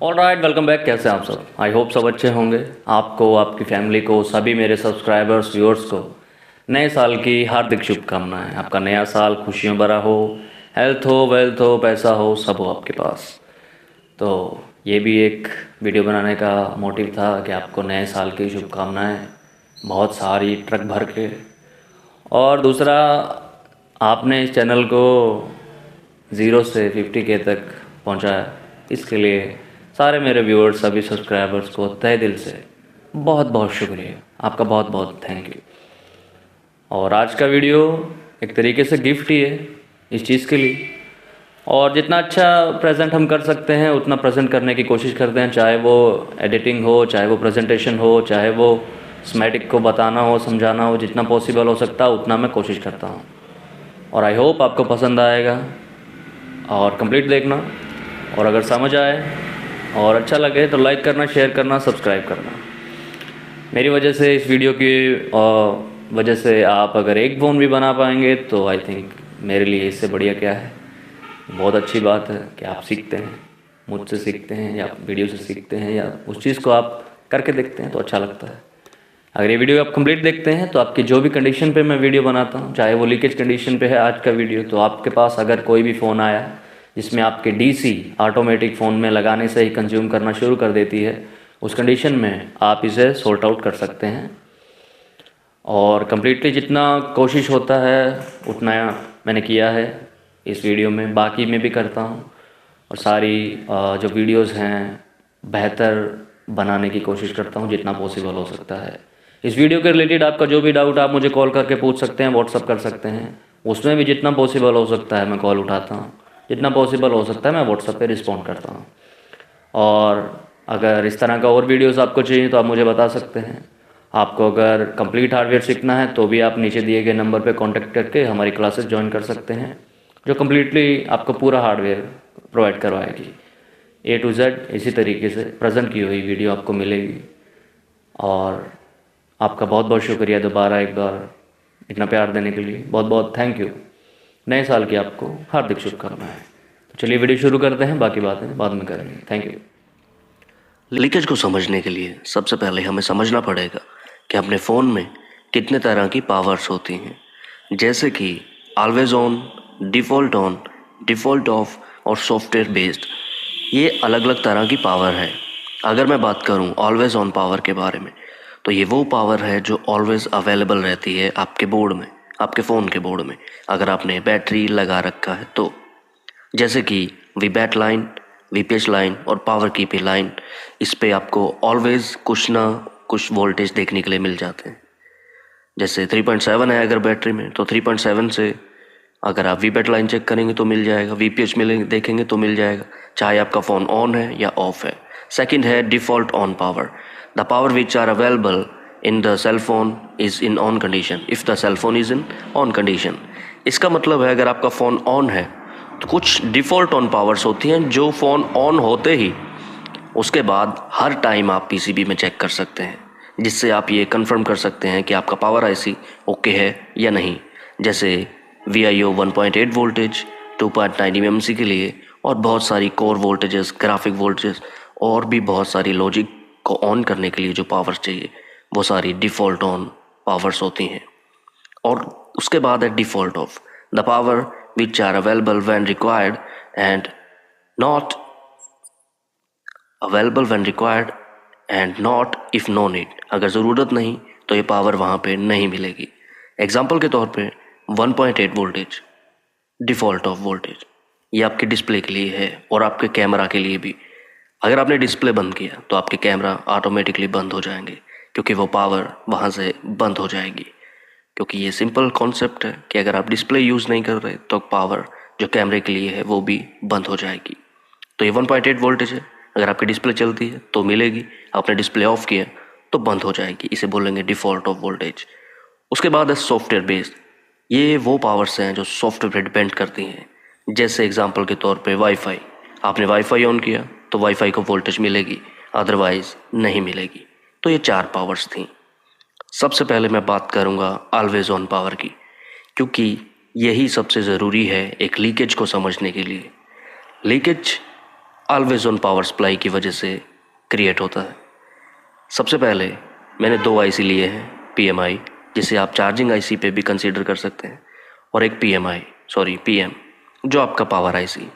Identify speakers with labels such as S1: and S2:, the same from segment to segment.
S1: All right, welcome back. कैसे हैं आप सब? आई होप सब अच्छे होंगे। आपको, आपकी फैमिली को, सभी मेरे सब्सक्राइबर्स, व्यूअर्स को नए साल की हार्दिक शुभकामनाएं। आपका नया साल खुशियों भरा हो, हेल्थ हो, वेल्थ हो, पैसा हो, सब हो आपके पास। तो ये भी एक वीडियो बनाने का मोटिव था कि आपको नए साल की शुभकामनाएं बहुत सारी ट्रक भर के। और दूसरा, आपने इस चैनल को 0 से 50K तक पहुंचाया, इसके लिए सारे मेरे व्यूअर्स, सभी सब्सक्राइबर्स को तहे दिल से बहुत बहुत शुक्रिया। आपका बहुत बहुत थैंक यू। और आज का वीडियो एक तरीके से गिफ्ट ही है इस चीज़ के लिए। और जितना अच्छा प्रेजेंट हम कर सकते हैं उतना प्रेजेंट करने की कोशिश करते हैं, चाहे वो एडिटिंग हो, चाहे वो प्रेजेंटेशन हो, चाहे वो स्मेटिक को बताना हो, समझाना हो। जितना पॉसिबल हो सकता है उतना मैं कोशिश करता हूँ। और आई होप आपको पसंद आएगा। और कंप्लीट देखना, और अगर समझ आए और अच्छा लगे तो लाइक करना, शेयर करना, सब्सक्राइब करना। मेरी वजह से, इस वीडियो की वजह से आप अगर एक फ़ोन भी बना पाएंगे तो आई थिंक मेरे लिए इससे बढ़िया क्या है। बहुत अच्छी बात है कि आप सीखते हैं, मुझसे सीखते हैं या वीडियो से सीखते हैं, या उस चीज़ को आप करके देखते हैं तो अच्छा लगता है। अगर ये वीडियो आप कंप्लीट देखते हैं तो आपकी जो भी कंडीशन पे मैं वीडियो बनाता हूँ, चाहे वो लीकेज कंडीशन पे है आज का वीडियो, तो आपके पास अगर कोई भी फ़ोन आया जिसमें आपके डीसी ऑटोमेटिक फ़ोन में लगाने से ही कंज्यूम करना शुरू कर देती है, उस कंडीशन में आप इसे सॉर्ट आउट कर सकते हैं। और कम्प्लीटली जितना कोशिश होता है उतना मैंने किया है इस वीडियो में, बाकी मैं भी करता हूँ। और सारी जो वीडियोस हैं बेहतर बनाने की कोशिश करता हूँ जितना पॉसिबल हो सकता है। इस वीडियो के रिलेटेड आपका जो भी डाउट, आप मुझे कॉल करके पूछ सकते हैं, व्हाट्सअप कर सकते हैं। उसमें भी जितना पॉसिबल हो सकता है मैं कॉल उठाता हूँ, जितना पॉसिबल हो सकता है मैं व्हाट्सअप पे रिस्पॉन्ड करता हूँ। और अगर इस तरह का और वीडियोस आपको चाहिए तो आप मुझे बता सकते हैं। आपको अगर कंप्लीट हार्डवेयर सीखना है तो भी आप नीचे दिए गए नंबर पे कांटेक्ट करके हमारी क्लासेस ज्वाइन कर सकते हैं, जो कम्प्लीटली आपको पूरा हार्डवेयर प्रोवाइड करवाएगी। A to Z इसी तरीके से प्रेजेंट की हुई वीडियो आपको मिलेगी। और आपका बहुत बहुत शुक्रिया दोबारा एक बार इतना प्यार देने के लिए। बहुत बहुत थैंक यू। नए साल की आपको हार्दिक शुभकामनाएं। तो चलिए वीडियो शुरू करते हैं, बाकी बातें बाद में करेंगे। Thank you.
S2: लीकेज को समझने के लिए सबसे पहले हमें समझना पड़ेगा कि अपने फ़ोन में कितने तरह की पावर्स होती हैं, जैसे कि ऑलवेज ऑन, डिफ़ॉल्ट ऑफ और सॉफ्टवेयर बेस्ड। ये अलग अलग तरह की पावर है। अगर मैं बात करूं ऑलवेज ऑन पावर के बारे में, तो ये वो पावर है जो ऑलवेज अवेलेबल रहती है आपके बोर्ड में, आपके फ़ोन के बोर्ड में, अगर आपने बैटरी लगा रखा है तो। जैसे कि वीबैट लाइन, वीपीएच लाइन और पावर कीपी लाइन, इस पे आपको ऑलवेज कुछ ना कुछ वोल्टेज देखने के लिए मिल जाते हैं। जैसे 3.7 है अगर बैटरी में, तो 3.7 से अगर आप वीबैट लाइन चेक करेंगे तो मिल जाएगा, वीपीएच मिलेंगे देखेंगे तो मिल जाएगा, चाहे आपका फ़ोन ऑन है या ऑफ है। सेकंड है default on power, the power which are available in the cell phone is in on condition if the cell phone is in on condition. इसका मतलब है अगर आपका फ़ोन ऑन है तो कुछ डिफ़ॉल्ट ऑन पावर्स होती हैं जो फ़ोन ऑन होते ही उसके बाद हर टाइम आप पीसीबी में चेक कर सकते हैं, जिससे आप ये कंफर्म कर सकते हैं कि आपका पावर आईसी ओके है या नहीं। जैसे VIO 1.8 वोल्टेज, 2.9 एमएमसी के लिए, और बहुत सारी कोर वोल्टेजेस, ग्राफिक वोल्टेजेस, और भी बहुत सारी लॉजिक को ऑन करने के लिए जो पावर्स चाहिए वो सारी डिफ़ॉल्ट ऑन पावर्स होती हैं। और उसके बाद है default off, the power which are available when required and not available when required and not if no need. अगर ज़रूरत नहीं तो ये पावर वहाँ पे नहीं मिलेगी। एग्जाम्पल के तौर पे 1.8 वोल्टेज डिफ़ॉल्ट ऑफ वोल्टेज, ये आपके डिस्प्ले के लिए है और आपके कैमरा के लिए भी। अगर आपने डिस्प्ले बंद किया तो आपके कैमरा ऑटोमेटिकली बंद हो जाएंगे, क्योंकि वो पावर वहाँ से बंद हो जाएगी। क्योंकि ये सिंपल कॉन्सेप्ट है कि अगर आप डिस्प्ले यूज़ नहीं कर रहे तो पावर जो कैमरे के लिए है वो भी बंद हो जाएगी। तो ये 1.8 वोल्टेज है, अगर आपकी डिस्प्ले चलती है तो मिलेगी, आपने डिस्प्ले ऑफ किया तो बंद हो जाएगी। इसे बोलेंगे डिफ़ॉल्ट ऑफ वोल्टेज। उसके बाद है सॉफ्टवेयर बेस्ड, ये वो पावर्स हैं जो सॉफ्टवेयर पर डिपेंड करती हैं। जैसे एग्जांपल के तौर पे वाईफाई, आपने वाईफाई ऑन किया तो वाईफाई को वोल्टेज मिलेगी, अदरवाइज नहीं मिलेगी। तो ये 4 पावर्स थी। सबसे पहले मैं बात करूँगा ऑलवेज ऑन पावर की, क्योंकि यही सबसे ज़रूरी है एक लीकेज को समझने के लिए। Leakage always on power supply की वजह से क्रिएट होता है। सबसे पहले मैंने 2 आईसी लिए हैं PMI, जिसे आप चार्जिंग आईसी पे भी कंसीडर कर सकते हैं, और एक PM जो आपका पावर आईसी।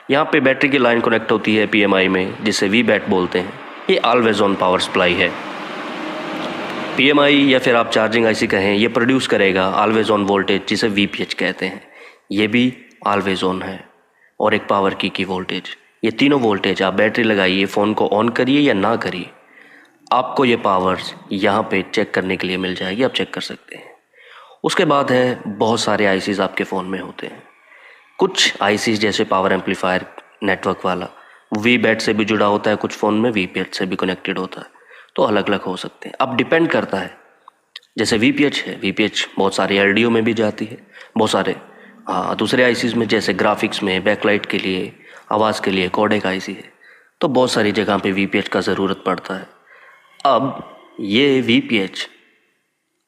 S2: यहाँ पे बैटरी की लाइन कनेक्ट होती है PMI में, जिसे VBAT बोलते हैं। ये ऑलवेज ऑन पावर सप्लाई है। PMI या फिर आप चार्जिंग आईसी कहें, ये प्रोड्यूस करेगा ऑलवेज ऑन वोल्टेज, जिसे VPH कहते हैं। ये भी ऑलवेज ऑन है, और एक पावर की वोल्टेज। ये तीनों वोल्टेज आप बैटरी लगाइए, फ़ोन को ऑन करिए या ना करिए, आपको ये पावर्स यहाँ पे चेक करने के लिए मिल जाएगी, आप चेक कर सकते हैं। उसके बाद है बहुत सारे आईसीज आपके फ़ोन में होते हैं। कुछ आईसीज जैसे पावर एम्पलीफायर नेटवर्क वाला VBAT से भी जुड़ा होता है, कुछ फ़ोन में VPH से भी कनेक्टेड होता है, तो अलग अलग हो सकते हैं। अब डिपेंड करता है, जैसे VPH है, VPH बहुत सारे LDO में भी जाती है, बहुत सारे दूसरे आईसीज में, जैसे ग्राफिक्स में, बैकलाइट के लिए, आवाज़ के लिए कोडेक आईसी है, तो बहुत सारी जगह पे VPH का ज़रूरत पड़ता है। अब ये VPH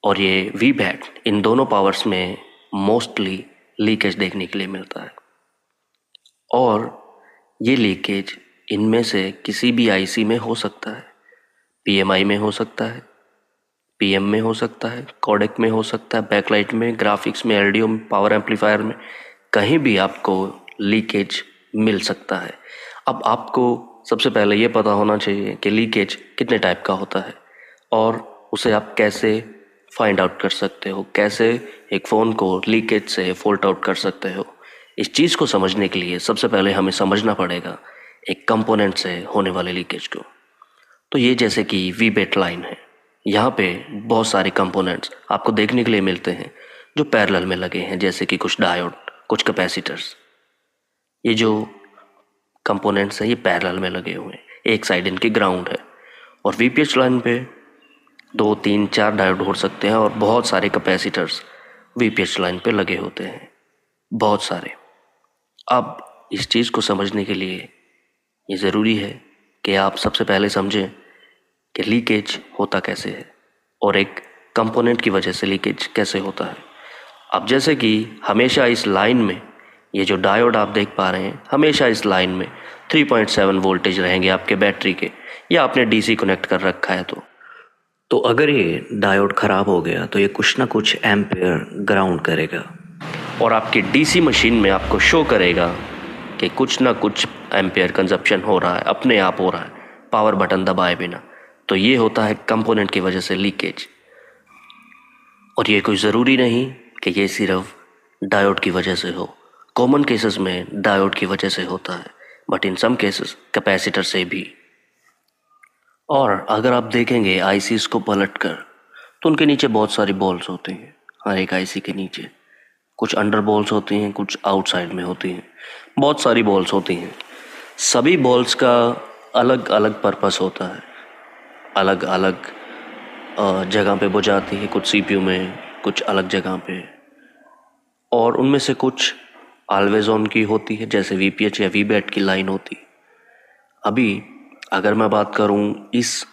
S2: और ये VBAT, इन दोनों पावर्स में मोस्टली लीकेज देखने के लिए मिलता है, और ये लीकेज इनमें से किसी भी आईसी में हो सकता है। PMI में हो सकता है, PM में हो सकता है, कोडेक में हो सकता है, बैकलाइट में, ग्राफिक्स में, LDO में, पावर एम्पलीफायर में, कहीं भी आपको लीकेज मिल सकता है। अब आपको सबसे पहले ये पता होना चाहिए कि लीकेज कितने टाइप का होता है, और उसे आप कैसे फाइंड आउट कर सकते हो, कैसे एक फ़ोन को लीकेज से फोल्ट आउट कर सकते हो। इस चीज़ को समझने के लिए सबसे पहले हमें समझना पड़ेगा एक कंपोनेंट से होने वाले लीकेज को। तो ये जैसे कि VBAT लाइन है, यहाँ पे बहुत सारे कंपोनेंट्स आपको देखने के लिए मिलते हैं जो पैरेलल में लगे हैं, जैसे कि कुछ डायोड, कुछ कैपेसिटर्स। ये जो कंपोनेंट्स हैं ये पैरेलल में लगे हुए हैं, एक साइड इनकी ग्राउंड है, और VPH लाइन पे 2, 3, 4 डायोड हो सकते हैं, और बहुत सारे कैपेसिटर्स VPH लाइन पे लगे होते हैं, बहुत सारे। अब इस चीज़ को समझने के लिए ये ज़रूरी है कि आप सबसे पहले समझें कि लीकेज होता कैसे है, और एक कंपोनेंट की वजह से लीकेज कैसे होता है। अब जैसे कि हमेशा इस लाइन में, ये जो डायोड आप देख पा रहे हैं, हमेशा इस लाइन में 3.7 वोल्टेज रहेंगे आपके बैटरी के, या आपने DC कनेक्ट कर रखा है तो अगर ये डायोड ख़राब हो गया तो ये कुछ ना कुछ एम्पेयर ग्राउंड करेगा, और आपकी DC मशीन में आपको शो करेगा कि कुछ ना कुछ एम्पेयर कंजप्शन हो रहा है, अपने आप हो रहा है, पावर बटन दबाए बिना। तो ये होता है कंपोनेंट की वजह से लीकेज। और ये कोई ज़रूरी नहीं कि ये सिर्फ डायोड की वजह से हो। कॉमन केसेस में डायोड की वजह से होता है, but in some cases capacitor से भी। और अगर आप देखेंगे आईसीज को पलट कर, तो उनके नीचे बहुत सारी बॉल्स होती हैं। हर एक आईसी के नीचे कुछ अंडर बॉल्स होती हैं, कुछ आउटसाइड में होती हैं, बहुत सारी बॉल्स होती हैं। सभी बॉल्स का अलग अलग पर्पस होता है, अलग अलग जगह पे बुझाती है, कुछ CPU में, कुछ अलग जगह पे, और उनमें से कुछ ऑलवेज ऑन की होती है, जैसे VPH या VBAT की लाइन होती है। अभी अगर मैं बात करूं इस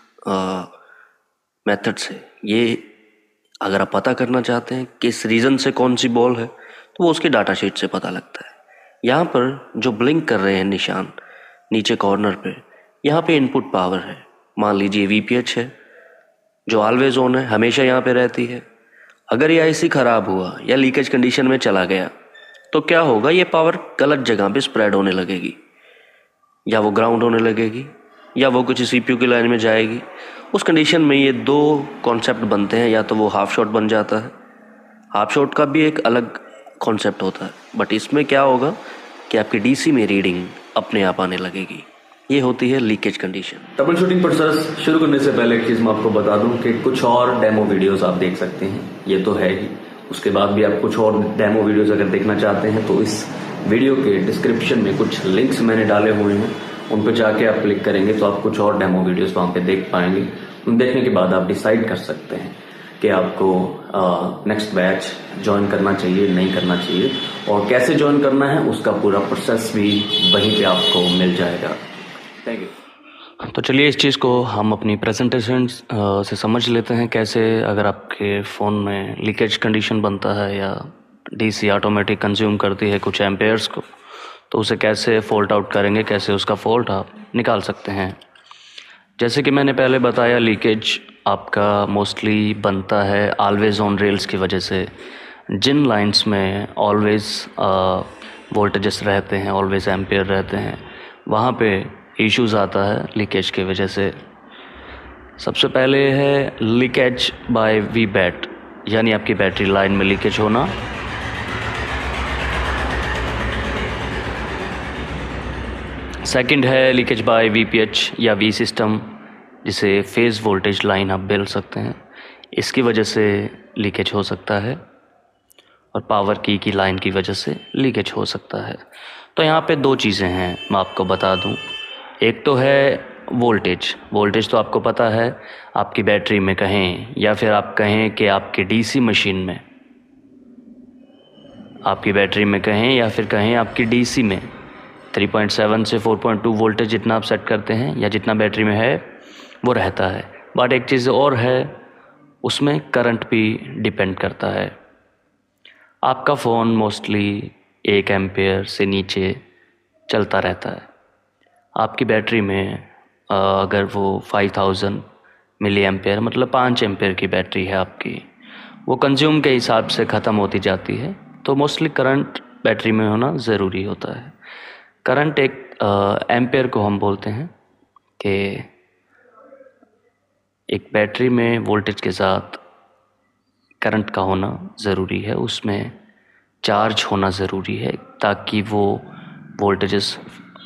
S2: मेथड से, ये अगर आप पता करना चाहते हैं किस रीज़न से कौन सी बॉल है, तो वो उसकी डाटा शीट से पता लगता है। यहाँ पर जो ब्लिंक कर रहे हैं निशान नीचे कॉर्नर पे, यहाँ पे इनपुट पावर है। मान लीजिए VPH है जो ऑलवेज ऑन है, हमेशा यहाँ पे रहती है। अगर ये आईसी ख़राब हुआ या लीकेज कंडीशन में चला गया तो क्या होगा, ये पावर गलत जगह पे स्प्रेड होने लगेगी, या वो ग्राउंड होने लगेगी, या वो कुछ CPU की लाइन में जाएगी। उस कंडीशन में ये 2 कॉन्सेप्ट बनते हैं, या तो वो हाफ शॉट बन जाता है। हाफ शॉट का भी एक अलग कॉन्सेप्ट होता है, बट इसमें क्या होगा कि आपकी DC में रीडिंग अपने आप आने लगेगी। ये होती है leakage condition.
S1: Trouble shooting process शुरू करने से पहले एक चीज़ मैं आपको बता दूं कि कुछ और डेमो वीडियोस आप देख सकते हैं, ये तो है ही। उसके बाद भी आप कुछ और डेमो वीडियोस अगर देखना चाहते हैं तो इस वीडियो के डिस्क्रिप्शन में कुछ लिंक्स मैंने डाले हुए हैं, उन पर जाके आप क्लिक करेंगे तो आप कुछ और डेमो वीडियोस वहाँ पे देख पाएंगे। उन देखने के बाद आप डिसाइड कर सकते हैं कि आपको नेक्स्ट बैच ज्वाइन करना चाहिए, नहीं करना चाहिए, और कैसे ज्वाइन करना है उसका पूरा प्रोसेस भी वहीं पे आपको मिल जाएगा। Thank you.
S2: तो चलिए इस चीज़ को हम अपनी प्रेजेंटेशन से समझ लेते हैं, कैसे अगर आपके फ़ोन में लीकेज कंडीशन बनता है या DC ऑटोमेटिक कंज्यूम करती है कुछ एम्पेयर्स को, तो उसे कैसे फॉल्ट आउट करेंगे, कैसे उसका फॉल्ट आप निकाल सकते हैं। जैसे कि मैंने पहले बताया, लीकेज आपका मोस्टली बनता है ऑलवेज ऑन रेल्स की वजह से। जिन लाइंस में ऑलवेज वोल्टेजेस रहते हैं, ऑलवेज एम्पियर रहते हैं, वहाँ पे इश्यूज़ आता है लीकेज की वजह से। सबसे पहले है लीकेज बाय वी बैट, यानी आपकी बैटरी लाइन में लीकेज होना। सेकंड है लीकेज बाय वीपीएच या वी सिस्टम, जिसे फेज़ वोल्टेज लाइन आप बोल सकते हैं। इसकी वजह से लीकेज हो सकता है, और पावर की लाइन की वजह से लीकेज हो सकता है। तो यहाँ पे दो चीज़ें हैं, मैं आपको बता दूँ। एक तो है वोल्टेज तो आपको पता है, आपकी बैटरी में कहें या फिर आप कहें कि आपके डीसी मशीन में, आपकी बैटरी में कहें या फिर कहें आपकी डीसी में 3.7 से 4.2 वोल्टेज जितना आप सेट करते हैं या जितना बैटरी में है वो रहता है। बट एक चीज़ और है, उसमें करंट भी डिपेंड करता है। आपका फ़ोन मोस्टली 1 एम्पेयर से नीचे चलता रहता है। आपकी बैटरी में अगर वो 5000 मिली एम्पेयर, मतलब 5 एम्पेयर की बैटरी है आपकी, वो कंज्यूम के हिसाब से ख़त्म होती जाती है। तो मोस्टली करंट बैटरी में होना ज़रूरी होता है। करंट एक एम्पेयर को हम बोलते हैं कि एक बैटरी में वोल्टेज के साथ करंट का होना ज़रूरी है, उसमें चार्ज होना ज़रूरी है, ताकि वो वोल्टेजेस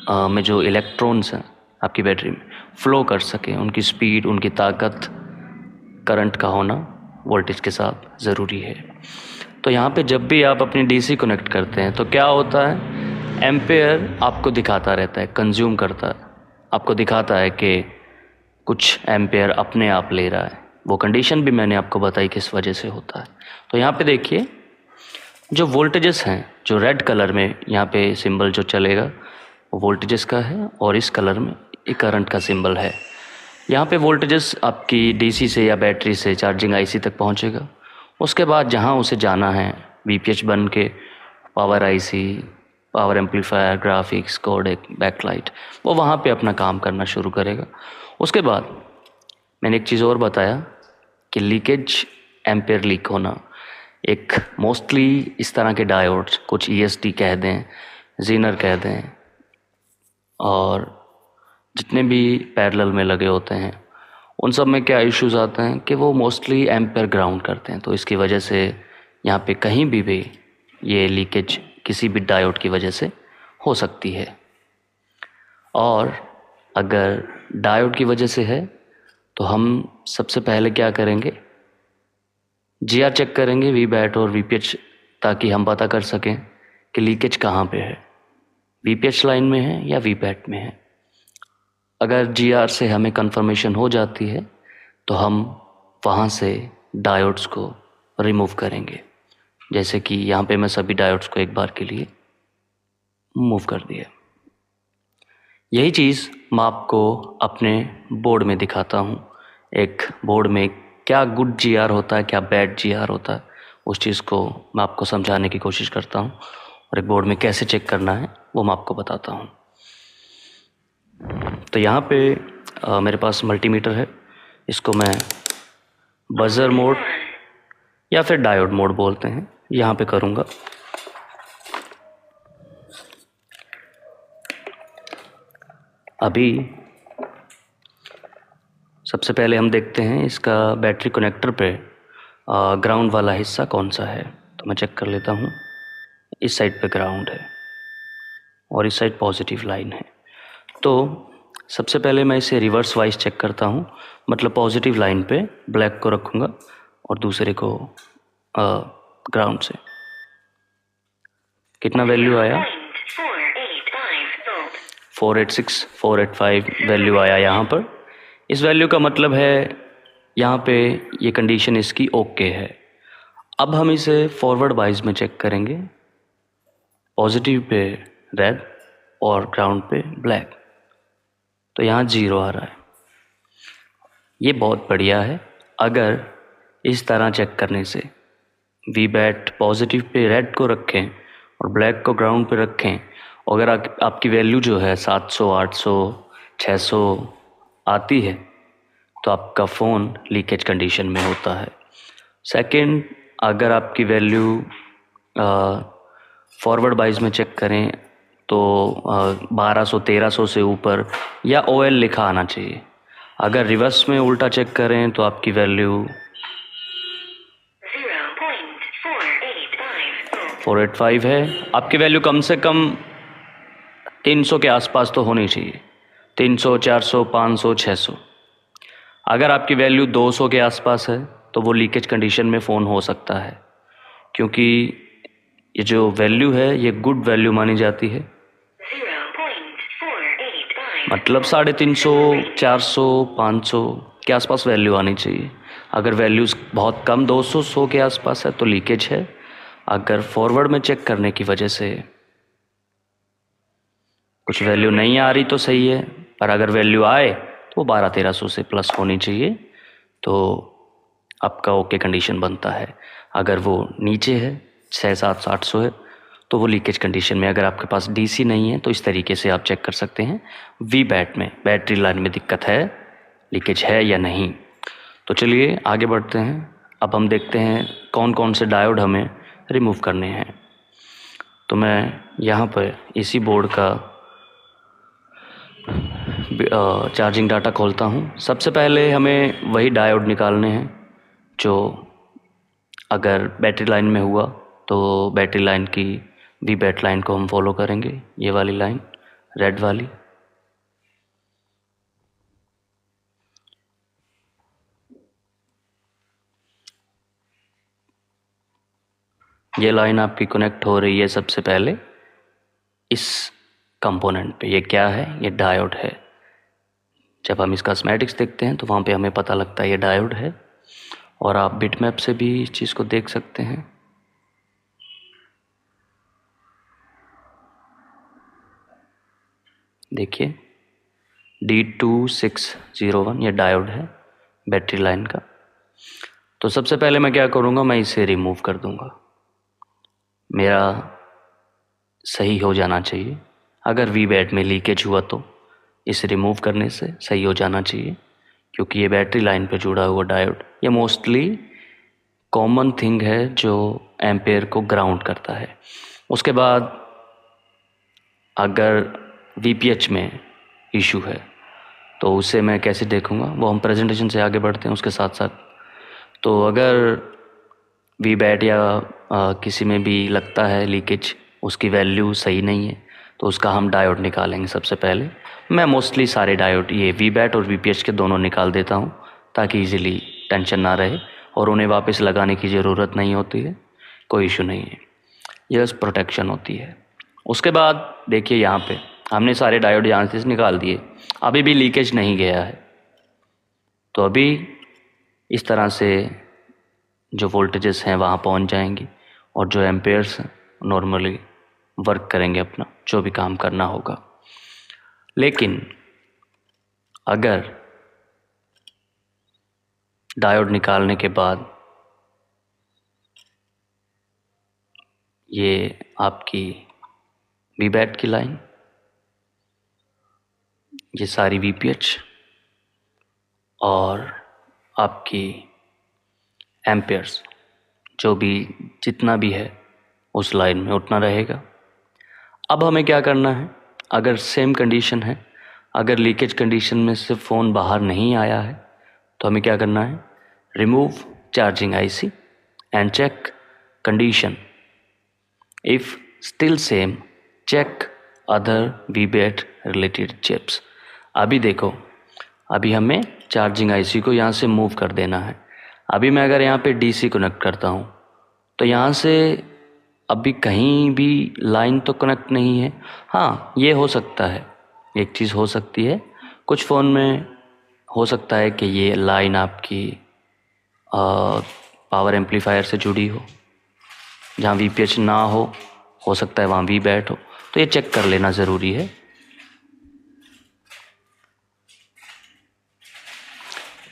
S2: में जो इलेक्ट्रॉन्स हैं आपकी बैटरी में फ़्लो कर सकें, उनकी स्पीड, उनकी ताकत, करंट का होना वोल्टेज के साथ ज़रूरी है। तो यहाँ पे जब भी आप अपनी डीसी कनेक्ट करते हैं तो क्या होता है, एम्पेयर आपको दिखाता रहता है, कंज्यूम करता है, आपको दिखाता है कि कुछ एम्पेयर अपने आप ले रहा है। वो कंडीशन भी मैंने आपको बताई किस वजह से होता है। तो यहाँ पे देखिए, जो वोल्टेजेस हैं, जो रेड कलर में यहाँ पे सिंबल जो चलेगा वो वोल्टेजेस का है, और इस कलर में ये करंट का सिंबल है। यहाँ पे वोल्टेजेस आपकी डीसी से या बैटरी से चार्जिंग आईसी तक पहुँचेगा। उसके बाद जहाँ उसे जाना है, वीपीएच बन के power IC, power amplifier, graphics, codec, backlight, वो वहाँ पे अपना काम करना शुरू करेगा। उसके बाद मैंने एक चीज़ और बताया कि लीकेज, एम्पेयर लीक होना, एक मोस्टली इस तरह के डायोड्स, कुछ ईएसडी कह दें, जीनर कह दें, और जितने भी पैरेलल में लगे होते हैं, उन सब में क्या इश्यूज़ आते हैं कि वो मोस्टली एम्पेयर ग्राउंड करते हैं। तो इसकी वजह से यहाँ पे कहीं भी ये लीकेज किसी भी डायोड की वजह से हो सकती है। और अगर डायोड की वजह से है तो हम सबसे पहले क्या करेंगे, जीआर चेक करेंगे, वी बैट और वीपीएच, ताकि हम पता कर सकें कि लीकेज कहाँ पे है, वीपीएच लाइन में है या वी बैट में है। अगर जीआर से हमें कंफर्मेशन हो जाती है तो हम वहाँ से डायोड्स को रिमूव करेंगे। जैसे कि यहाँ पे मैं सभी डायोड्स को एक बार के लिए मूव कर दिया। यही चीज़ मैं आपको अपने बोर्ड में दिखाता हूँ। एक बोर्ड में क्या गुड जीआर होता है, क्या बैड जीआर होता है, उस चीज़ को मैं आपको समझाने की कोशिश करता हूँ, और एक बोर्ड में कैसे चेक करना है वो मैं आपको बताता हूँ। तो यहाँ पे मेरे पास मल्टीमीटर है, इसको मैं बजर मोड या फिर डायोड मोड बोलते हैं, यहाँ पे करूँगा। अभी सबसे पहले हम देखते हैं इसका बैटरी कनेक्टर पे ग्राउंड वाला हिस्सा कौन सा है। तो मैं चेक कर लेता हूँ। इस साइड पे ग्राउंड है और इस साइड पॉजिटिव लाइन है। तो सबसे पहले मैं इसे रिवर्स वाइज चेक करता हूँ, मतलब पॉजिटिव लाइन पे ब्लैक को रखूँगा और दूसरे को ग्राउंड से। कितना वैल्यू आया, 486, 485 वैल्यू आया यहाँ पर। इस वैल्यू का मतलब है यहाँ पे ये कंडीशन इसकी ओके है। अब हम इसे फॉरवर्ड वाइज में चेक करेंगे, पॉजिटिव पे रेड और ग्राउंड पे ब्लैक। तो यहाँ 0 आ रहा है। ये बहुत बढ़िया है। अगर इस तरह चेक करने से we bat positive pay red को रखें और ब्लैक को ग्राउंड पे रखें
S1: अगर आपकी वैल्यू जो है 700, 800, 600 आती है तो आपका फ़ोन लीकेज कंडीशन में होता है। सेकंड, अगर आपकी वैल्यू फॉरवर्ड बाइज में चेक करें तो 1200, 1300 से ऊपर या OL लिखा आना चाहिए। अगर रिवर्स में उल्टा चेक करें तो आपकी वैल्यू 485 है। आपकी वैल्यू कम से कम 300 के आसपास तो होनी चाहिए, 300, 400, 500, 600। अगर आपकी वैल्यू 200 के आसपास है तो वो लीकेज कंडीशन में फ़ोन हो सकता है, क्योंकि ये जो वैल्यू है ये गुड वैल्यू मानी जाती है। मतलब 350, 400, 500 के आसपास वैल्यू आनी चाहिए। अगर वैल्यूज़ बहुत कम 200, 100 के आसपास है तो लीकेज है। अगर फॉरवर्ड में चेक करने की वजह से कुछ वैल्यू नहीं आ रही तो सही है, पर अगर वैल्यू आए तो 1200-1300 से प्लस होनी चाहिए तो आपका ओके कंडीशन बनता है। अगर वो नीचे है 600, 700, 800 है तो वो लीकेज कंडीशन में। अगर आपके पास DC नहीं है तो इस तरीके से आप चेक कर सकते हैं VBAT में, बैटरी लाइन में दिक्कत है, लीकेज है या नहीं। तो चलिए आगे बढ़ते हैं। अब हम देखते हैं कौन कौन से डायोड हमें रिमूव करने हैं। तो मैं यहाँ पर इसी बोर्ड का चार्जिंग डाटा खोलता हूँ। सबसे पहले हमें वही डायोड निकालने हैं जो अगर बैटरी लाइन में हुआ तो बैटरी लाइन की VBAT लाइन को हम फॉलो करेंगे, ये वाली लाइन रेड वाली। ये लाइन आपकी कनेक्ट हो रही है सबसे पहले इस कंपोनेंट पे। ये क्या है? ये डायोड है। जब हम इसका स्कीमेटिक्स देखते हैं तो वहाँ पे हमें पता लगता है ये डायोड है, और आप बिटमैप से भी इस चीज़ को देख सकते हैं। देखिए D2601 ये डायोड है बैटरी लाइन का। तो सबसे पहले मैं क्या करूँगा, मैं इसे रिमूव कर दूँगा। मेरा सही हो जाना चाहिए। अगर VBAT में लीकेज हुआ तो इसे रिमूव करने से सही हो जाना चाहिए, क्योंकि ये बैटरी लाइन पे जुड़ा हुआ डायोड ये मोस्टली कॉमन थिंग है जो एम्पेयर को ग्राउंड करता है। उसके बाद अगर VPH में इशू है तो उसे मैं कैसे देखूँगा, वो हम प्रेजेंटेशन से आगे बढ़ते हैं उसके साथ साथ। तो अगर VBAT या किसी में भी लगता है लीकेज, उसकी वैल्यू सही नहीं है, तो उसका हम डायोड निकालेंगे। सबसे पहले मैं मोस्टली सारे डायोड ये VBAT और VPH के दोनों निकाल देता हूँ ताकि इजीली टेंशन ना रहे और उन्हें वापस लगाने की ज़रूरत नहीं होती है, कोई इशू नहीं है, ये बस प्रोटेक्शन होती है। उसके बाद देखिए यहाँ पे हमने सारे डायोड यहाँ से निकाल दिए, अभी भी लीकेज नहीं गया है। तो अभी इस तरह से जो वोल्टेजेस हैं वहाँ पहुँच जाएंगी और जो एम्पेयर्स हैं नॉर्मली वर्क करेंगे अपना जो भी काम करना होगा। लेकिन अगर डायोड निकालने के बाद ये आपकी VBAT की लाइन, ये सारी VPH और आपकी एम्पेयर्स जो भी जितना भी है उस लाइन में उतना रहेगा। अब हमें क्या करना है, अगर सेम कंडीशन है, अगर लीकेज कंडीशन में से फ़ोन बाहर नहीं आया है तो हमें क्या करना है, remove charging IC and check condition. If still same check other VBAT related chips. अभी देखो, अभी हमें चार्जिंग IC को यहाँ से मूव कर देना है। अभी मैं अगर यहाँ पे DC कनेक्ट करता हूँ तो यहाँ से अभी कहीं भी लाइन तो कनेक्ट नहीं है। हाँ, ये हो सकता है, एक चीज़ हो सकती है, कुछ फ़ोन में हो सकता है कि ये लाइन आपकी पावर एम्पलीफायर से जुड़ी हो, जहाँ VPH ना हो सकता है वहाँ VBAT हो, तो ये चेक कर लेना ज़रूरी है।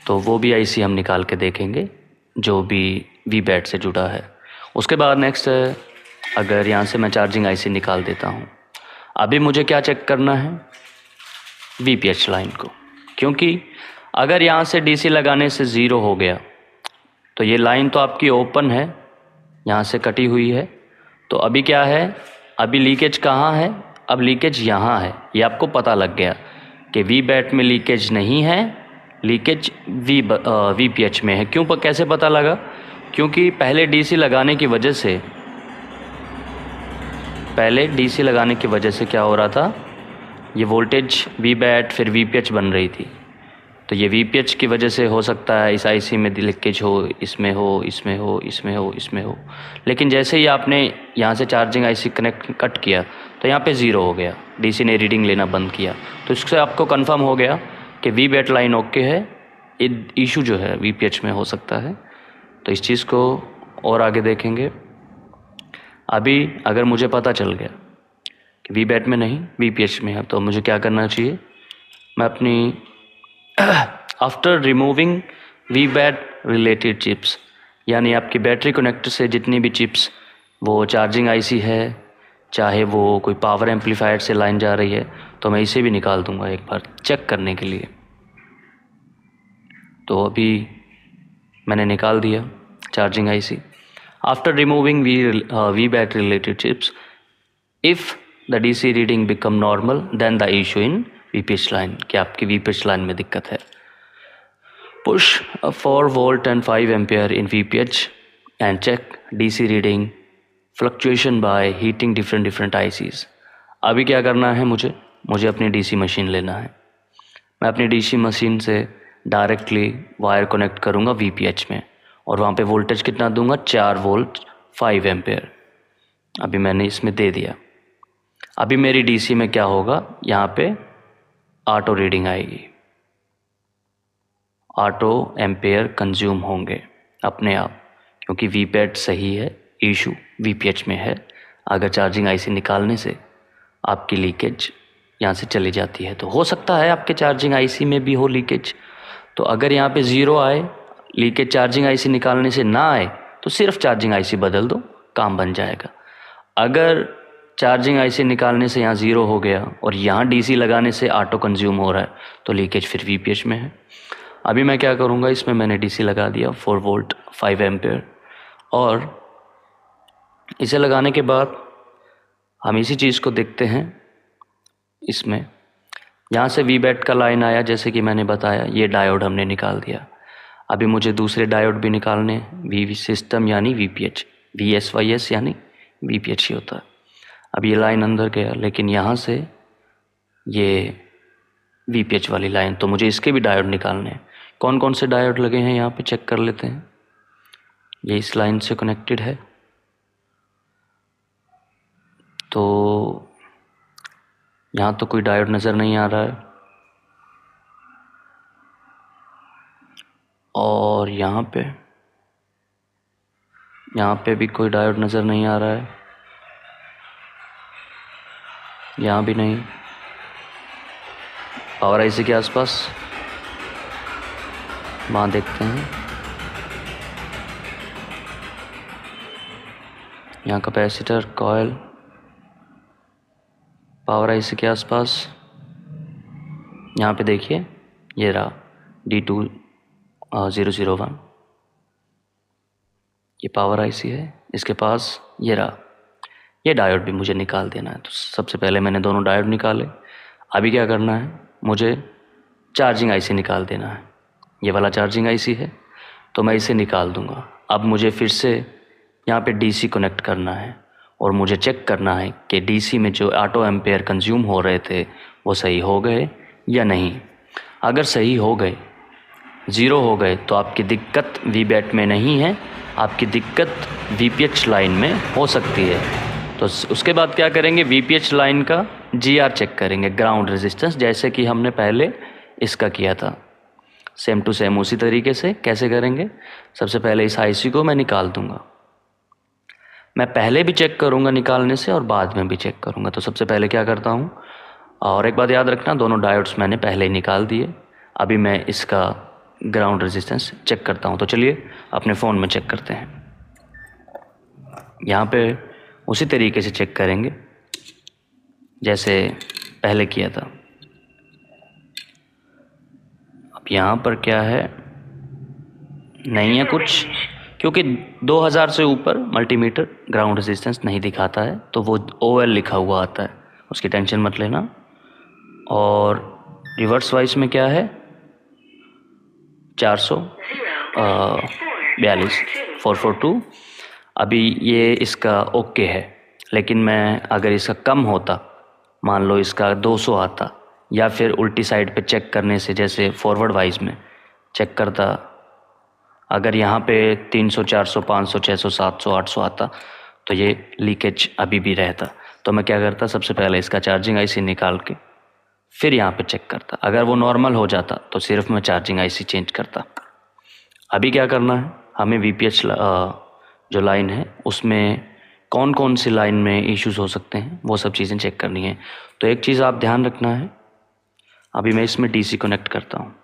S1: तो वो भी IC हम निकाल के देखेंगे जो भी VBAT से जुड़ा है। उसके बाद नेक्स्ट है, अगर यहाँ से मैं चार्जिंग IC निकाल देता हूँ। अभी मुझे क्या चेक करना है, VPH लाइन को, क्योंकि अगर यहाँ से DC लगाने से 0 हो गया तो ये लाइन तो आपकी ओपन है, यहाँ से कटी हुई है, तो अभी क्या है, अभी लीकेज कहाँ है, अब लीकेज यहाँ है। ये आपको पता लग गया कि VBAT में लीकेज नहीं है, लीकेज VPH में है। क्यों, कैसे पता लगा? क्योंकि पहले DC लगाने की वजह से क्या हो रहा था, ये वोल्टेज VBAT फिर VPH बन रही थी। तो ये VPH की वजह से हो सकता है इस IC में लीकेज हो, इसमें हो। लेकिन जैसे ही आपने यहाँ से चार्जिंग IC कट किया तो यहाँ पे 0 हो गया, DC ने रीडिंग लेना बंद किया। तो इससे आपको कंफर्म हो गया कि VBAT लाइन ओके है, इशू जो है VPH में हो सकता है। तो इस चीज़ को और आगे देखेंगे। अभी अगर मुझे पता चल गया कि VBAT में नहीं VPH में है, तो मुझे क्या करना चाहिए, मैं अपनी after removing VBAT related chips, यानी आपकी बैटरी कनेक्टर से जितनी भी चिप्स, वो चार्जिंग IC है, चाहे वो कोई पावर एम्पलीफायर से लाइन जा रही है, तो मैं इसे भी निकाल दूंगा एक बार चेक करने के लिए। तो अभी मैंने निकाल दिया charging IC। After removing VBAT related chips, if the DC reading become normal then the issue in VPH line, कि आपकी VPH लाइन में दिक्कत है। Push 4 volt and 5 ampere in VPH and check DC reading fluctuation by heating different ICs। अभी क्या करना है, मुझे अपनी DC मशीन लेना है। मैं अपनी DC मशीन से डायरेक्टली वायर कनेक्ट करूँगा VPH में, और वहाँ पे वोल्टेज कितना दूंगा, 4 वोल्ट 5 एम्पियर। अभी मैंने इसमें दे दिया। अभी मेरी DC में क्या होगा, यहाँ पे ऑटो रीडिंग आएगी, ऑटो एम्पेयर कंज्यूम होंगे अपने आप, क्योंकि VBAT सही है, इशू VPH में है। अगर चार्जिंग IC निकालने से आपकी लीकेज यहाँ से चली जाती है, तो हो सकता है आपके चार्जिंग IC में भी हो लीकेज। तो अगर यहाँ पे 0 आए, लीकेज चार्जिंग IC निकालने से ना आए, तो सिर्फ चार्जिंग IC बदल दो, काम बन जाएगा। अगर चार्जिंग IC निकालने से यहाँ 0 हो गया और यहाँ DC लगाने से ऑटो कंज्यूम हो रहा है, तो लीकेज फिर VPH में है। अभी मैं क्या करूँगा, इसमें मैंने DC लगा दिया 4 वोल्ट 5 एम्पियर, और इसे लगाने के बाद हम इसी चीज़ को देखते हैं। इसमें यहाँ से VBAT का लाइन आया, जैसे कि मैंने बताया, ये डायोड हमने निकाल दिया। अभी मुझे दूसरे डायोड भी निकालने, VV सिस्टम यानी VPH, VSYS यानी VPH ही होता है। अब ये लाइन अंदर गया, लेकिन यहाँ से ये VPH वाली लाइन, तो मुझे इसके भी डायोड निकालने हैं। कौन कौन से डायोड लगे हैं यहाँ पे चेक कर लेते हैं। ये इस लाइन से कनेक्टेड है, तो यहाँ तो कोई डायोड नज़र नहीं आ रहा है, और यहाँ पे भी कोई डायोड नज़र नहीं आ रहा है, यहाँ भी नहीं। पावर IC के आसपास वहाँ देखते हैं, यहाँ कैपेसिटर कॉइल पावर IC के आसपास, यहाँ पे देखिए ये रहा D2001, ये पावर IC है, इसके पास ये रहा। ये डायोड भी मुझे निकाल देना है। तो सबसे पहले मैंने दोनों डायोड निकाले। अभी क्या करना है, मुझे चार्जिंग IC निकाल देना है। ये वाला चार्जिंग IC है, तो मैं इसे निकाल दूंगा। अब मुझे फिर से यहाँ पे DC कनेक्ट करना है, और मुझे चेक करना है कि DC में जो ऑटो एम्पेयर कंज्यूम हो रहे थे वो सही हो गए या नहीं। अगर सही हो गए, 0 हो गए, तो आपकी दिक्कत VBAT में नहीं है, आपकी दिक्कत VPH लाइन में हो सकती है। तो उसके बाद क्या करेंगे, VPH लाइन का GR चेक करेंगे, ग्राउंड रेजिस्टेंस, जैसे कि हमने पहले इसका किया था, सेम टू सेम उसी तरीके से। कैसे करेंगे, सबसे पहले इस IC को मैं निकाल दूंगा। मैं पहले भी चेक करूंगा निकालने से, और बाद में भी चेक करूंगा। तो सबसे पहले क्या करता हूं, और एक बात याद रखना, दोनों डायोड्स मैंने पहले ही निकाल दिए। अभी मैं इसका ग्राउंड रेजिस्टेंस चेक करता हूं। तो चलिए अपने फ़ोन में चेक करते हैं। यहाँ पे उसी तरीके से चेक करेंगे। जैसे पहले किया था। अब यहाँ पर क्या है, नहीं है कुछ, क्योंकि 2000 से ऊपर मल्टीमीटर ग्राउंड रेजिस्टेंस नहीं दिखाता है, तो वो OL लिखा हुआ आता है, उसकी टेंशन मत लेना। और रिवर्स वाइज में क्या है, 442 442। अभी ये इसका ओके है, लेकिन मैं अगर इसका कम होता, मान लो इसका 200 आता, या फिर उल्टी साइड पे चेक करने से, जैसे फॉरवर्ड वाइज में चेक करता, अगर यहाँ पे 300 400 500 600 700 800 आता, तो ये लीकेज अभी भी रहता। तो मैं क्या करता, सबसे पहले इसका चार्जिंग आईसी निकाल के फिर यहाँ पे चेक करता। अगर वो नॉर्मल हो जाता तो सिर्फ मैं चार्जिंग आईसी चेंज करता। अभी क्या करना है, हमें VPH जो लाइन है उसमें कौन कौन सी लाइन में इश्यूज हो सकते हैं, वो सब चीज़ें चेक करनी है। तो एक चीज़ आप ध्यान रखना है, अभी मैं इसमें DC कनेक्ट करता हूँ।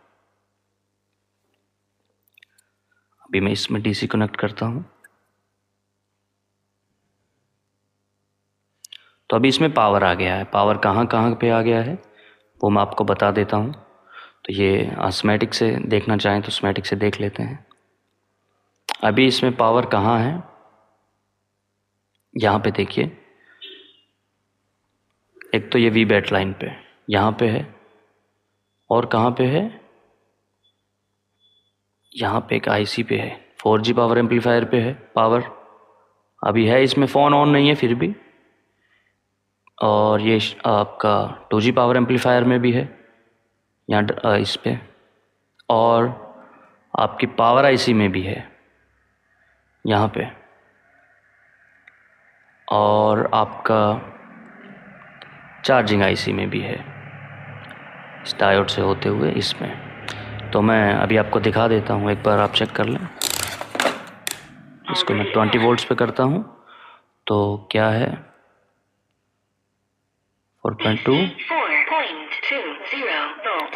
S1: अभी मैं इसमें DC कनेक्ट करता हूँ, तो अभी इसमें पावर आ गया है। पावर कहाँ कहाँ पे आ गया है वो मैं आपको बता देता हूँ। तो ये स्कीमेटिक से देखना चाहें तो स्कीमेटिक से देख लेते हैं। अभी इसमें पावर कहाँ है, यहाँ पे देखिए, एक तो ये VBAT लाइन पे यहाँ पे है, और कहाँ पे है, यहाँ पे एक IC पे है, 4G पावर एम्पलीफायर पे है पावर। अभी है इसमें, फ़ोन ऑन नहीं है फिर भी। और ये आपका 2G पावर एम्पलीफायर में भी है यहाँ इस पे, और आपकी पावर IC में भी है यहाँ पे, और आपका चार्जिंग IC में भी है इस डायोड से होते हुए इसमें। तो मैं अभी आपको दिखा देता हूँ, एक बार आप चेक कर लें। इसको मैं 20 वोल्ट्स पे करता हूँ, तो क्या है 4.2,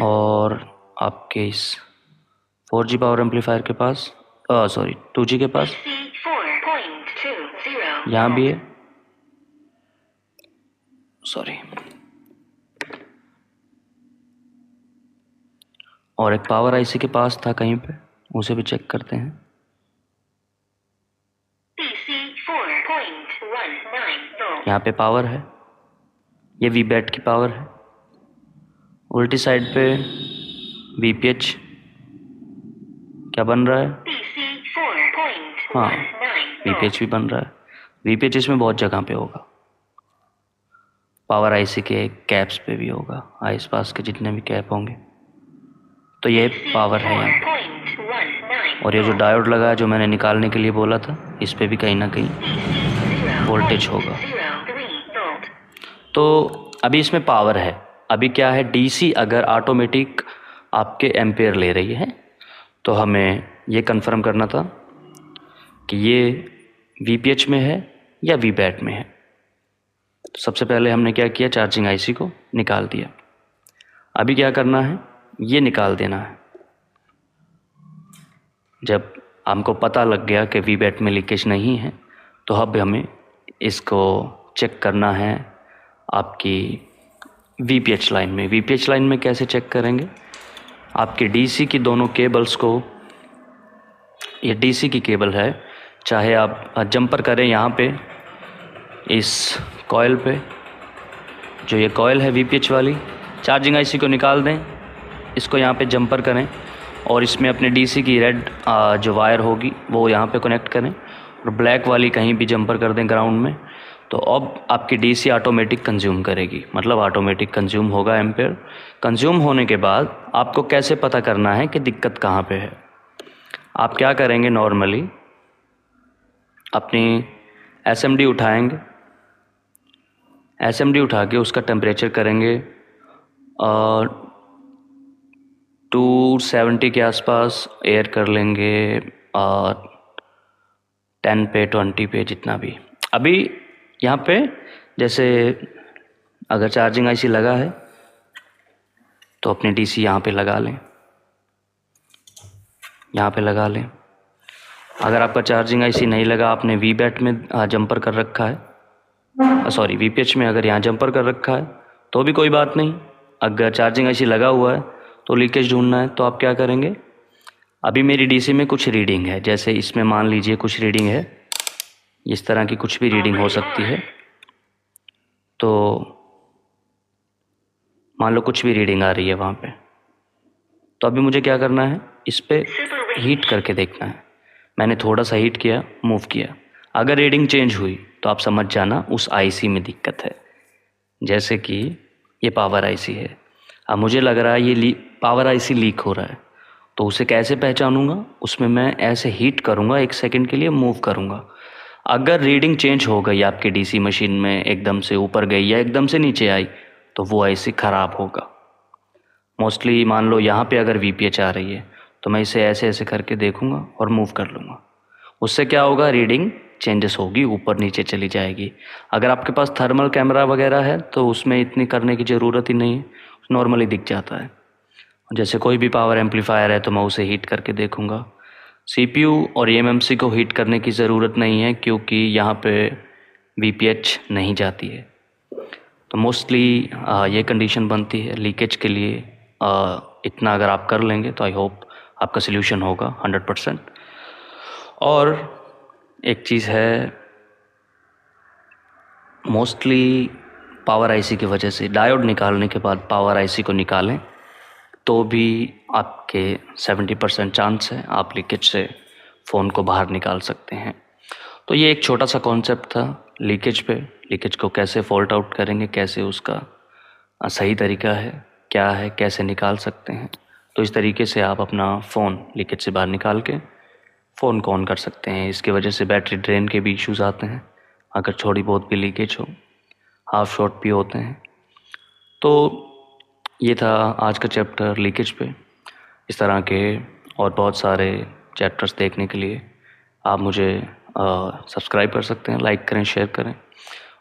S1: और आपके इस 4G पावर एम्पलीफायर के पास, 2G के पास यहाँ भी है, और एक पावर IC के पास था कहीं पे, उसे भी चेक करते हैं। यहाँ पे पावर है, ये VBAT की पावर है। उल्टी साइड पे VPH क्या बन रहा है, हाँ VPH भी बन रहा है। VPH इसमें बहुत जगह पे होगा, पावर IC के कैप्स पे भी होगा, आस पास के जितने भी कैप होंगे। तो ये पावर है यहाँ पे। और ये जो डायोड लगा है, जो मैंने निकालने के लिए बोला था, इस पे भी कहीं ना कहीं वोल्टेज होगा। तो अभी इसमें पावर है। अभी क्या है, DC अगर ऑटोमेटिक आपके एम्पेयर ले रही है, तो हमें ये कंफर्म करना था कि ये VPH में है या VBAT में है। तो सबसे पहले हमने क्या किया, चार्जिंग IC को निकाल दिया। अभी क्या करना है, ये निकाल देना है। जब हमको पता लग गया कि VBAT में लीकेज नहीं है, तो अब हमें इसको चेक करना है आपकी VPH लाइन में। VPH लाइन में कैसे चेक करेंगे, आपके DC की दोनों केबल्स को, ये DC की केबल है, चाहे आप जंपर करें यहाँ पे इस कॉइल पे, जो ये कॉइल है VPH वाली, चार्जिंग IC को निकाल दें, इसको यहाँ पे जंपर करें, और इसमें अपने DC की रेड जो वायर होगी वो यहाँ पे कनेक्ट करें, और ब्लैक वाली कहीं भी जंपर कर दें ग्राउंड में। तो अब आपकी DC ऑटोमेटिक कंज्यूम करेगी, मतलब ऑटोमेटिक कंज्यूम होगा एम्पेयर। कंज्यूम होने के बाद आपको कैसे पता करना है कि दिक्कत कहाँ पे है, आप क्या करेंगे, नॉर्मली अपनी SMD उठाएंगे, SMD उठा के उसका टेम्परेचर करेंगे 270 के आसपास, एयर कर लेंगे 10 पे 20 पे जितना भी। अभी यहाँ पे जैसे अगर चार्जिंग IC लगा है तो अपने DC यहाँ पे लगा लें, यहाँ पे लगा लें। अगर आपका चार्जिंग IC नहीं लगा, आपने VBAT में जंपर कर रखा है, सॉरी VPH में अगर यहाँ जंपर कर रखा है तो भी कोई बात नहीं। अगर चार्जिंग ऐसी लगा हुआ है तो लीकेज ढूंढना है तो आप क्या करेंगे, अभी मेरी DC में कुछ रीडिंग है, जैसे इसमें मान लीजिए कुछ रीडिंग है, इस तरह की कुछ भी रीडिंग हो सकती है। तो मान लो कुछ भी रीडिंग आ रही है वहाँ पे, तो अभी मुझे क्या करना है, इस पर हीट करके देखना है। मैंने थोड़ा सा हीट किया, मूव किया, अगर रीडिंग चेंज हुई तो आप समझ जाना उस IC में दिक्कत है। जैसे कि ये पावर IC है, अब मुझे लग रहा है ये पावर IC लीक हो रहा है, तो उसे कैसे पहचानूंगा, उसमें मैं ऐसे हीट करूंगा, 1 सेकंड के लिए मूव करूंगा। अगर रीडिंग चेंज हो गई आपके DC मशीन में, एकदम से ऊपर गई या एकदम से नीचे आई, तो वो IC ख़राब होगा। मोस्टली मान लो यहाँ पे अगर VPH आ रही है तो मैं इसे ऐसे ऐसे करके देखूंगा और मूव कर लूँगा, उससे क्या होगा, रीडिंग चेंजेस होगी, ऊपर नीचे चली जाएगी। अगर आपके पास थर्मल कैमरा वगैरह है तो उसमें इतनी करने की ज़रूरत ही नहीं है, नॉर्मली दिख जाता है। जैसे कोई भी पावर एम्पलीफायर है तो मैं उसे हीट करके देखूंगा। CPU और eMMC को हीट करने की ज़रूरत नहीं है क्योंकि यहाँ पे VPH नहीं जाती है। तो मोस्टली ये कंडीशन बनती है लीकेज के लिए। इतना अगर आप कर लेंगे तो आई होप आपका सल्यूशन होगा 100%। और एक चीज़ है, मोस्टली पावर IC की वजह से डायोड निकालने के बाद पावर IC को निकालें तो भी आपके 70% चांस है आप लीकेज से फ़ोन को बाहर निकाल सकते हैं। तो ये एक छोटा सा कॉन्सेप्ट था लीकेज पे, लीकेज को कैसे फॉल्ट आउट करेंगे, कैसे उसका सही तरीका है, कैसे निकाल सकते हैं। तो इस तरीके से आप अपना फ़ोन लीकेज से बाहर निकाल के फ़ोन को ऑन कर सकते हैं। इसकी वजह से बैटरी ड्रेन के भी इश्यूज़ आते हैं, अगर थोड़ी बहुत भी लीकेज हो, हाफ शॉट भी होते हैं। तो ये था आज का चैप्टर लीकेज पे। इस तरह के और बहुत सारे चैप्टर्स देखने के लिए आप मुझे सब्सक्राइब कर सकते हैं, लाइक करें, शेयर करें,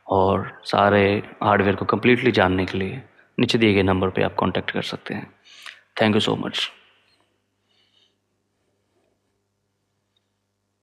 S1: और सारे हार्डवेयर को कम्प्लीटली जानने के लिए नीचे दिए गए नंबर पे आप कांटेक्ट कर सकते हैं। Thank you so much.